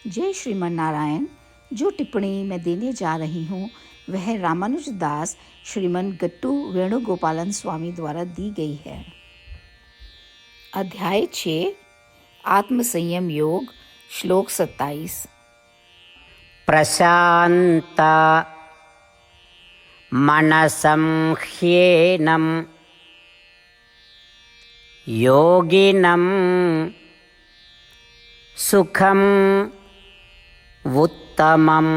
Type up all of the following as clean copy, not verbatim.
जय श्रीमन नारायण। जो टिप्पणी मैं देने जा रही हूँ वह रामानुज दास श्रीमन गट्टू वेणुगोपालन स्वामी द्वारा दी गई है। अध्याय 6 आत्म संयम योग, श्लोक 27। प्रशांत मनसं ह्येनं योगिनं सुखं उत्तमं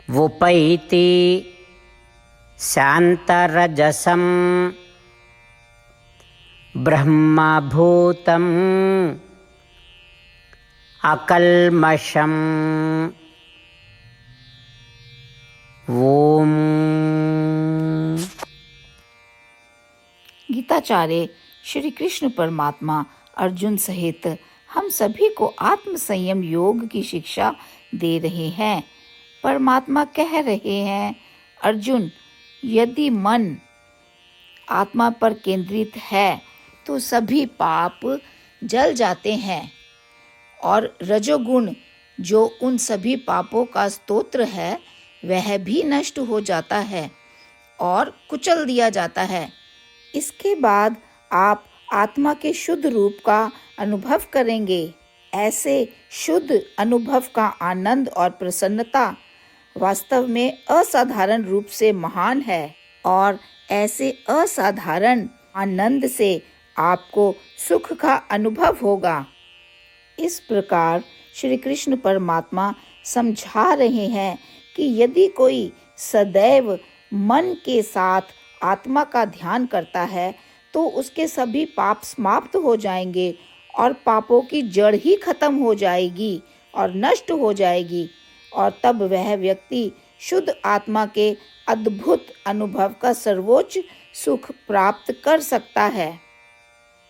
वुपैति शान्तरजसं ब्रह्मभूतम् अकल्मषम्। ओम। गीताचार्य श्री कृष्ण परमात्मा अर्जुन सहित हम सभी को आत्म संयम योग की शिक्षा दे रहे हैं। परमात्मा कह रहे हैं, अर्जुन, यदि मन आत्मा पर केंद्रित है तो सभी पाप जल जाते हैं और रजोगुण जो उन सभी पापों का स्तोत्र है वह भी नष्ट हो जाता है और कुचल दिया जाता है। इसके बाद आप आत्मा के शुद्ध रूप का अनुभव करेंगे। ऐसे शुद्ध अनुभव का आनंद और प्रसन्नता वास्तव में असाधारण रूप से महान है और ऐसे असाधारण आनंद से आपको सुख का अनुभव होगा। इस प्रकार श्री कृष्ण परमात्मा समझा रहे हैं कि यदि कोई सदैव मन के साथ आत्मा का ध्यान करता है तो उसके सभी पाप समाप्त हो जाएंगे और पापों की जड़ ही खत्म हो जाएगी और नष्ट हो जाएगी और तब वह व्यक्ति शुद्ध आत्मा के अद्भुत अनुभव का सर्वोच्च सुख प्राप्त कर सकता है।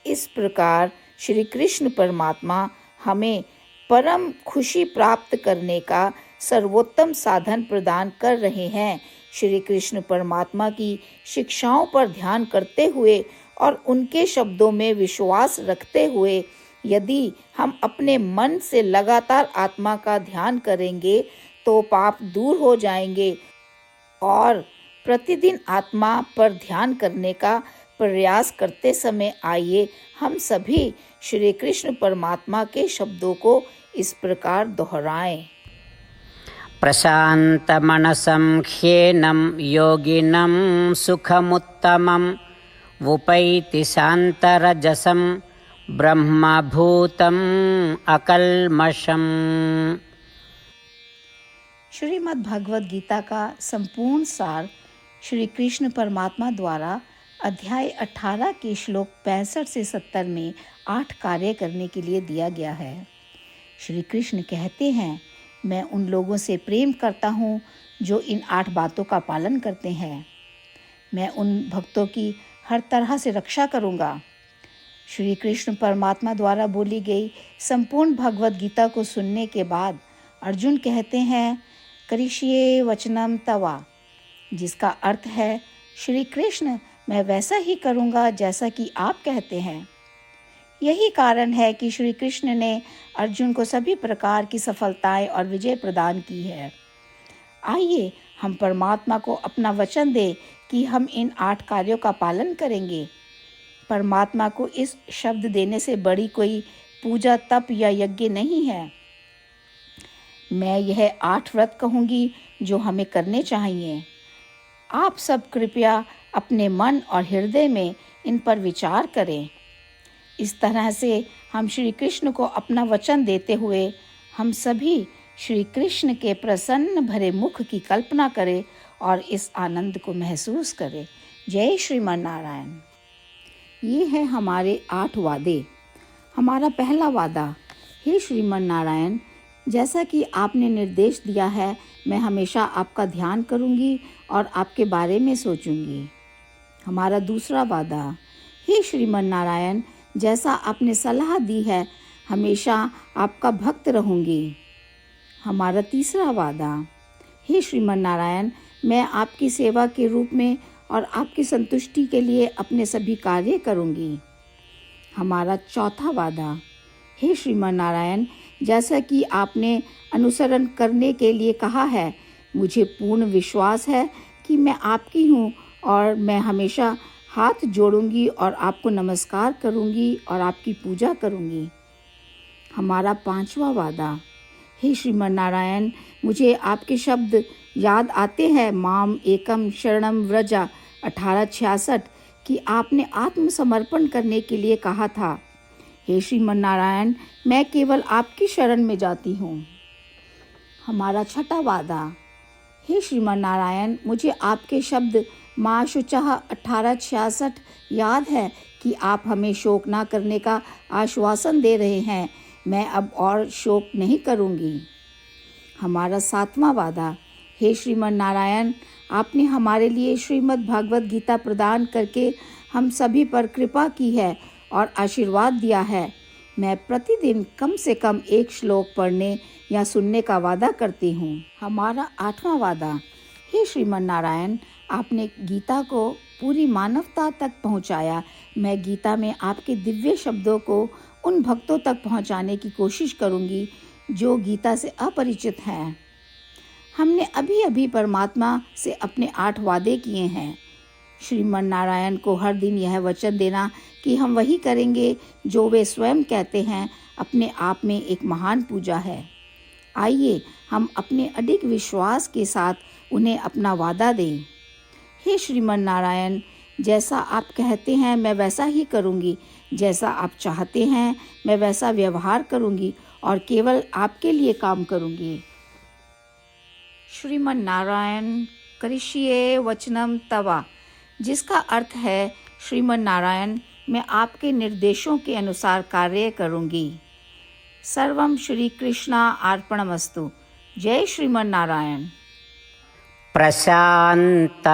इस प्रकार श्री कृष्ण परमात्मा हमें परम खुशी प्राप्त करने का सर्वोत्तम साधन प्रदान कर रहे हैं। श्री कृष्ण परमात्मा की शिक्षाओं पर ध्यान करते हुए और उनके शब्दों में विश्वास रखते हुए यदि हम अपने मन से लगातार आत्मा का ध्यान करेंगे तो पाप दूर हो जाएंगे और प्रतिदिन आत्मा पर ध्यान करने का प्रयास करते समय आइए हम सभी श्री कृष्ण परमात्मा के शब्दों को इस प्रकार दोहराएं। प्रशांत मनसं ह्येनं योगिनं सुखमुत्तमं वुपैति शान्तरजसं ब्रह्मभूतम् अकल्मषम्। श्रीमद् भगवद गीता का संपूर्ण सार श्री कृष्ण परमात्मा द्वारा अध्याय 18 के श्लोक 65 से 70 में 8 कार्य करने के लिए दिया गया है। श्री कृष्ण कहते हैं, मैं उन लोगों से प्रेम करता हूँ जो इन 8 बातों का पालन करते हैं। मैं उन भक्तों की हर तरह से रक्षा करूँगा। श्री कृष्ण परमात्मा द्वारा बोली गई संपूर्ण भगवद गीता को सुनने के बाद अर्जुन कहते हैं, करिष्ये वचनम तवा, जिसका अर्थ है, श्री कृष्ण, मैं वैसा ही करूँगा जैसा कि आप कहते हैं। यही कारण है कि श्री कृष्ण ने अर्जुन को सभी प्रकार की सफलताएं और विजय प्रदान की है। आइए हम परमात्मा को अपना वचन दें कि हम इन 8 कार्यों का पालन करेंगे। परमात्मा को इस शब्द देने से बड़ी कोई पूजा, तप या यज्ञ नहीं है। मैं यह 8 व्रत कहूँगी जो हमें करने चाहिए। आप सब कृपया अपने मन और हृदय में इन पर विचार करें। इस तरह से हम श्री कृष्ण को अपना वचन देते हुए हम सभी श्री कृष्ण के प्रसन्न भरे मुख की कल्पना करें और इस आनंद को महसूस करें। जय श्रीमन नारायण। ये है हमारे 8 वादे। हमारा पहला वादा, हे श्रीमन नारायण, जैसा कि आपने निर्देश दिया है मैं हमेशा आपका ध्यान करूंगी और आपके बारे में सोचूंगी। हमारा दूसरा वादा, हे श्रीमन नारायण, जैसा आपने सलाह दी है हमेशा आपका भक्त रहूंगी। हमारा तीसरा वादा, हे श्रीमन नारायण, मैं आपकी सेवा के रूप में और आपकी संतुष्टि के लिए अपने सभी कार्य करूंगी। हमारा चौथा वादा, हे श्रीमन नारायण, जैसा कि आपने अनुसरण करने के लिए कहा है। मुझे पूर्ण विश्वास है कि मैं आपकी हूँ और मैं हमेशा हाथ जोड़ूंगी और आपको नमस्कार करूंगी और आपकी पूजा करूंगी। हमारा 5वां वादा। हे श्रीमन नारायण, मुझे आपके शब्द याद आते हैं, माम एकम शरणम व्रजा 1866, कि आपने आत्मसमर्पण करने के लिए कहा था। हे श्रीमन नारायण, मैं केवल आपकी शरण में जाती हूँ। हमारा 6वां वादा। हे श्रीमन नारायण, मुझे आपके शब्द माँ शुचः 1866 याद है कि आप हमें शोक ना करने का आश्वासन दे रहे हैं। मैं अब और शोक नहीं करूँगी। हमारा 7वां वादा। हे श्रीमन नारायण, आपने हमारे लिए श्रीमद् भागवत गीता प्रदान करके हम सभी पर कृपा की है और आशीर्वाद दिया है। मैं प्रतिदिन कम से कम एक श्लोक पढ़ने या सुनने का वादा करती हूँ। हमारा 8वां वादा। हे श्रीमन नारायण, आपने गीता को पूरी मानवता तक पहुँचाया। मैं गीता में आपके दिव्य शब्दों को उन भक्तों तक पहुँचाने की कोशिश करूँगी जो गीता से अपरिचित हैं। हमने अभी अभी परमात्मा से अपने 8 वादे किए हैं। श्रीमन नारायण को हर दिन यह वचन देना कि हम वही करेंगे जो वे स्वयं कहते हैं, अपने आप में एक महान पूजा है। आइए हम अपने अडिग विश्वास के साथ उन्हें अपना वादा दें। हे श्रीमन नारायण, जैसा आप कहते हैं मैं वैसा ही करूँगी। जैसा आप चाहते हैं मैं वैसा व्यवहार करूँगी और केवल आपके लिए काम करूँगी। श्रीमन नारायण करिष्ये वचनम तवा, जिसका अर्थ है, श्रीमन नारायण, मैं आपके निर्देशों के अनुसार कार्य करूँगी। सर्वम श्री कृष्णा अर्पणमस्तु। जय श्रीमन नारायण। प्रशांत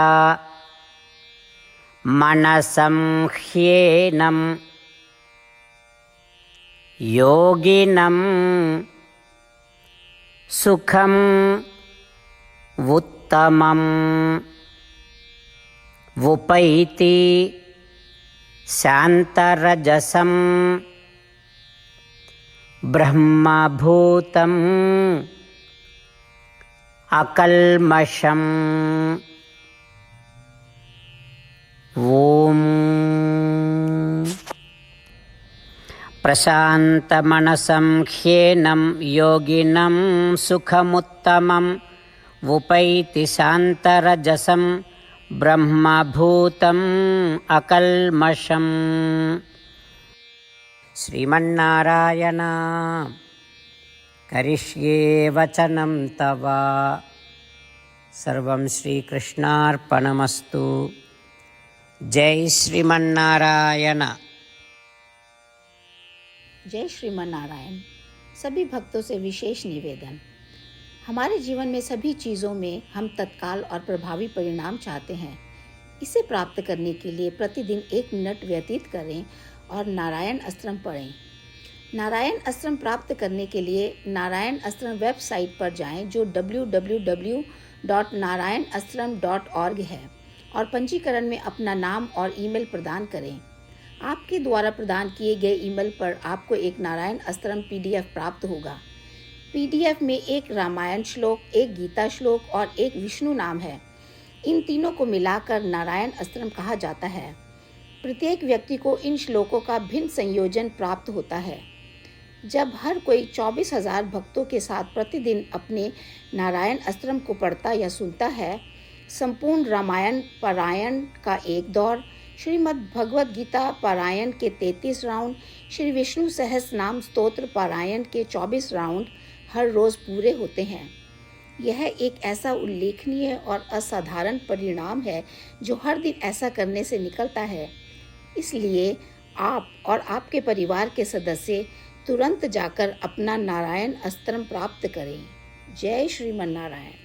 मनसं ह्येनं योगिनं सुखं उत्तमं वुपैति शान्तरजसं ब्रह्मभूतम् अकल्मषम्। ओम प्रशान्तमनसं ह्येनं योगिनं सुखमुत्तमं वुपैति शान्तरजसं ब्रह्मभूतम् अकल्मषम्। श्रीमन्नारायण करिष्ये वचनं तव। सर्वं श्रीकृष्णार्पणमस्तु। जय श्रीमन्नारायण। जय श्रीमन नारायण। सभी भक्तों से विशेष निवेदन। हमारे जीवन में सभी चीज़ों में हम तत्काल और प्रभावी परिणाम चाहते हैं। इसे प्राप्त करने के लिए प्रतिदिन 1 मिनट व्यतीत करें और नारायण अस्त्रम पढ़ें। नारायण अस्त्रम प्राप्त करने के लिए नारायण अस्त्रम वेबसाइट पर जाएं, जो www.narayanastram.org है, और पंजीकरण में अपना नाम और ईमेल प्रदान करें। आपके द्वारा प्रदान किए गए ईमेल पर आपको एक नारायण अस्त्रम PDF प्राप्त होगा। PDF में 1 रामायण श्लोक, 1 गीता श्लोक और 1 विष्णु नाम है। इन तीनों को मिलाकर नारायण अस्त्रम कहा जाता है। प्रत्येक व्यक्ति को इन श्लोकों का भिन्न संयोजन प्राप्त होता है। जब हर कोई 24,000 भक्तों के साथ प्रतिदिन अपने नारायण अस्त्रम को पढ़ता या सुनता है, संपूर्ण रामायण पारायण का 1 दौर, श्रीमद् भगवद गीता पारायण के 33 राउंड, श्री विष्णु सहस्त्र नाम स्तोत्र पारायण के 24 राउंड हर रोज़ पूरे होते हैं। यह एक ऐसा उल्लेखनीय और असाधारण परिणाम है जो हर दिन ऐसा करने से निकलता है। इसलिए आप और आपके परिवार के सदस्य तुरंत जाकर अपना नारायण अस्त्रम प्राप्त करें। जय श्रीमन नारायण।